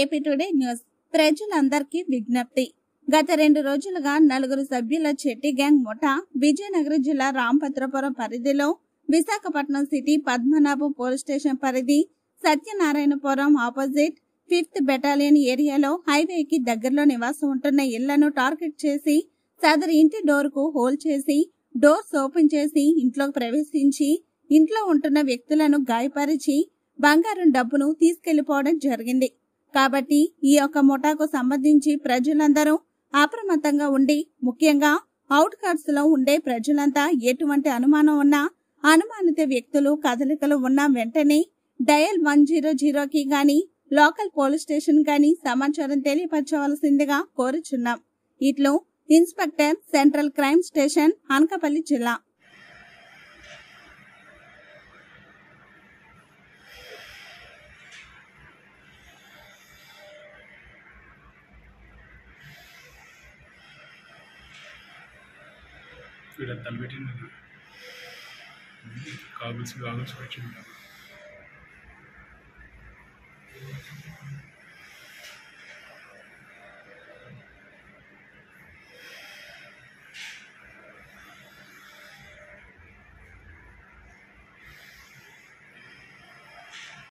AP today news ప్రజలందరికీ విజ్ఞప్తి. గత 2 రోజులుగా 4 సభ్యుల చెట్టి గ్యాంగ్ ముఠా విజయనగరం జిల్లా రాంభద్రాపురం పరిధిలో Visakhapatnam city Padmanabham police station పరిధి సత్యనారాయణపురం ఆపోజిట్ 5th బెటాలియన్ ఏరియాలో హైవేకి దగ్గరలో నివాసం ఉంటున్న ఇళ్లను టార్గెట్ చేసి సదరు ఇంటి డోర్కు హోల్ చేసి డోర్స్ ఓపెన్ చేసి ఇంట్లోకి ప్రవేశించి ఇంట్లో ఉంటున్న వ్యక్తులను గాయపరిచి బంగారం డబ్బును తీసుకెళ్లిపోవడం జరిగింది. కాబట్టి ఈ యొక్క ముఠాకు సంబంధించి ప్రజలందరూ అప్రమత్తంగా ఉండి, ముఖ్యంగా అవుట్కట్స్ లో ఉండే ప్రజలంతా ఎటువంటి అనుమానం ఉన్నా, అనుమానిత వ్యక్తులు కదలికలు ఉన్న వెంటనే డయల్ 100కి గాని లోకల్ పోలీస్ స్టేషన్ గాని సమాచారం తెలియపరచవలసిందిగా కోరుచున్నాం. ఇట్లు inspector, central crime station, Anakapalli జిల్లా. తలపెట్టిన కాగుల్స్ పెట్టింటారు.